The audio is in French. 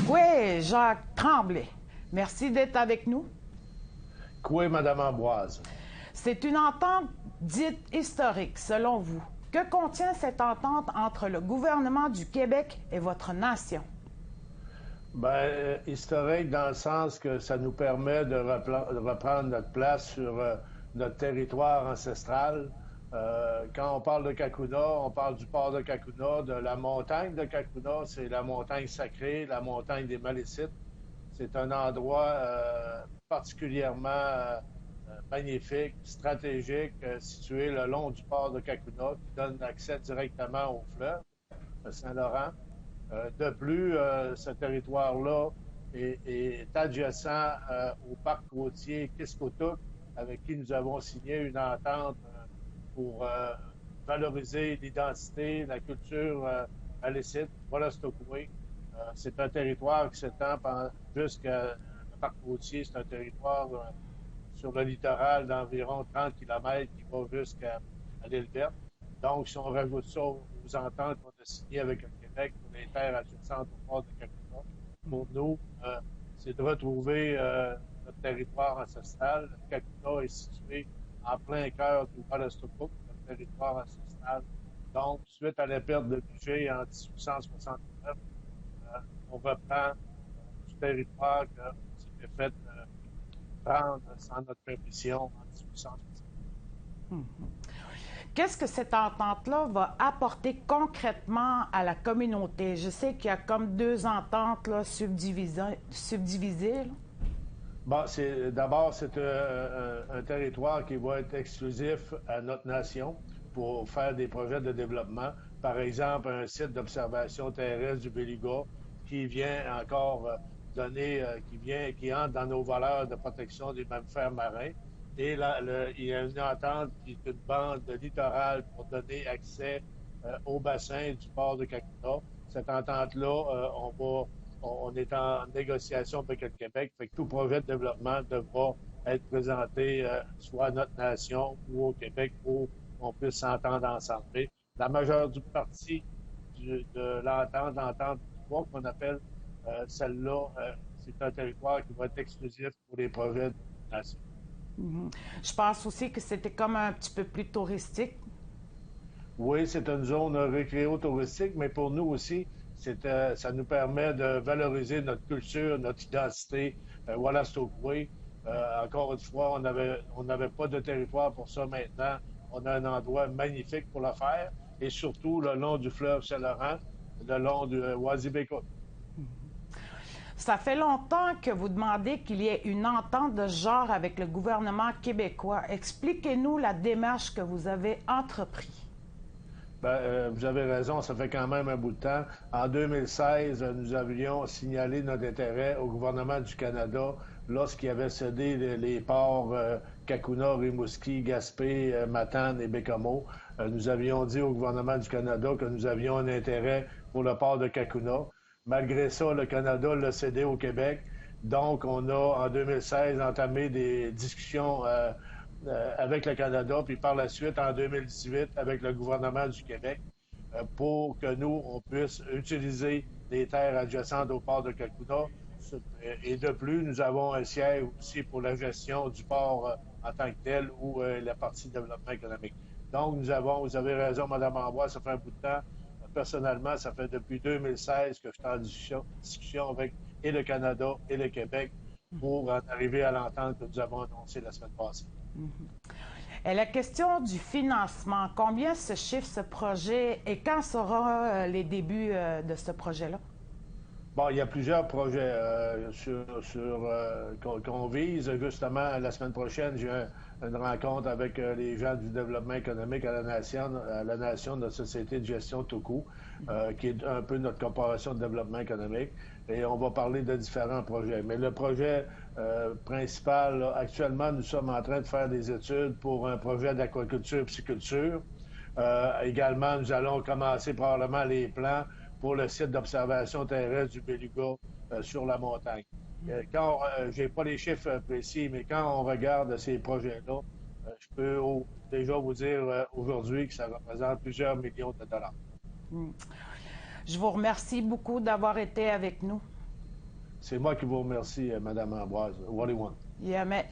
Oui, Jacques Tremblay. Merci d'être avec nous. Oui, Madame Ambroise. C'est une entente dite historique, selon vous. Que contient cette entente entre le gouvernement du Québec et votre nation? Bien, historique dans le sens que ça nous permet de reprendre notre place sur notre territoire ancestral. Quand on parle de Kakuna, on parle du port de Kakuna, de la montagne de Kakuna. C'est la montagne sacrée, la montagne des Malécites. C'est un endroit particulièrement magnifique, stratégique, situé le long du port de Kakuna, qui donne accès directement au fleuve, le Saint-Laurent. De plus, ce territoire-là est adjacent au parc côtier Kiskotuk, avec qui nous avons signé une entente pour valoriser l'identité, la culture malécite, Wolastoqey. C'est un territoire qui s'étend jusqu'à le parc côtier. C'est un territoire sur le littoral d'environ 30 km qui va jusqu'à l'île verte. Donc, si on rajoute ça aux ententes qu'on a signées avec le Québec pour les terres adjacentes au port de Kakuna, pour nous, c'est de retrouver notre territoire ancestral. Kakuna est situé en plein cœur du Wolastoqey, notre territoire ancestral. Donc, suite à la perte de budget en 1869, on reprend du territoire qu'on s'était fait prendre sans notre permission en 1860. Qu'est-ce que cette entente-là va apporter concrètement à la communauté? Je sais qu'il y a comme deux ententes là, subdivisées. Là. Bon, d'abord, c'est un territoire qui va être exclusif à notre nation pour faire des projets de développement. Par exemple, un site d'observation terrestre du Beluga qui vient encore qui entre dans nos valeurs de protection des mammifères marins. Et là, il y a une entente qui est une bande littorale pour donner accès au bassin du port de Kakuna. Cette entente-là, on est en négociation avec le Québec. Fait que tout projet de développement devra être présenté soit à notre nation ou au Québec pour qu'on puisse s'entendre ensemble. Mais la majeure partie de l'entente 3 qu'on appelle celle-là, c'est un territoire qui va être exclusif pour les projets de nation. Je pense aussi que c'était comme un petit peu plus touristique. Oui, c'est une zone récréo-touristique, mais pour nous aussi, ça nous permet de valoriser notre culture, notre identité. Wolastoqey, encore une fois, on n'avait pas de territoire pour ça maintenant. On a un endroit magnifique pour le faire, et surtout le long du fleuve Saint-Laurent, le long du Wazibécoute. Ça fait longtemps que vous demandez qu'il y ait une entente de ce genre avec le gouvernement québécois. Expliquez-nous la démarche que vous avez entreprise. Vous avez raison, ça fait quand même un bout de temps. En 2016, nous avions signalé notre intérêt au gouvernement du Canada lorsqu'il avait cédé les ports Kakuna, Rimouski, Gaspé, Matane et Bécomo. Nous avions dit au gouvernement du Canada que nous avions un intérêt pour le port de Kakuna. Malgré ça, le Canada l'a cédé au Québec. Donc, on a, en 2016, entamé des discussions avec le Canada, puis par la suite, en 2018, avec le gouvernement du Québec, pour que nous, on puisse utiliser les terres adjacentes au port de Kakuna. Et de plus, nous avons un siège aussi pour la gestion du port en tant que tel ou la partie développement économique. Donc, vous avez raison, Mme Ambroise, ça fait un bout de temps. Personnellement, ça fait depuis 2016 que je suis en discussion avec et le Canada et le Québec pour en arriver à l'entente que nous avons annoncée la semaine passée. Et la question du financement, combien se chiffre ce projet et quand seront les débuts de ce projet-là? Bon, il y a plusieurs projets qu'on vise. Justement, la semaine prochaine, j'ai une rencontre avec les gens du développement économique à la nation de notre société de gestion Toku, qui est un peu notre corporation de développement économique. Et on va parler de différents projets. Mais le projet principal, là, actuellement, nous sommes en train de faire des études pour un projet d'aquaculture et pisciculture. Également, nous allons commencer probablement les plans pour le site d'observation terrestre du Beluga sur la montagne. Je n'ai pas les chiffres précis, mais quand on regarde ces projets-là, je peux déjà vous dire aujourd'hui que ça représente plusieurs millions de dollars. Je vous remercie beaucoup d'avoir été avec nous. C'est moi qui vous remercie, Mme Ambroise. What do you want? Yeah, mais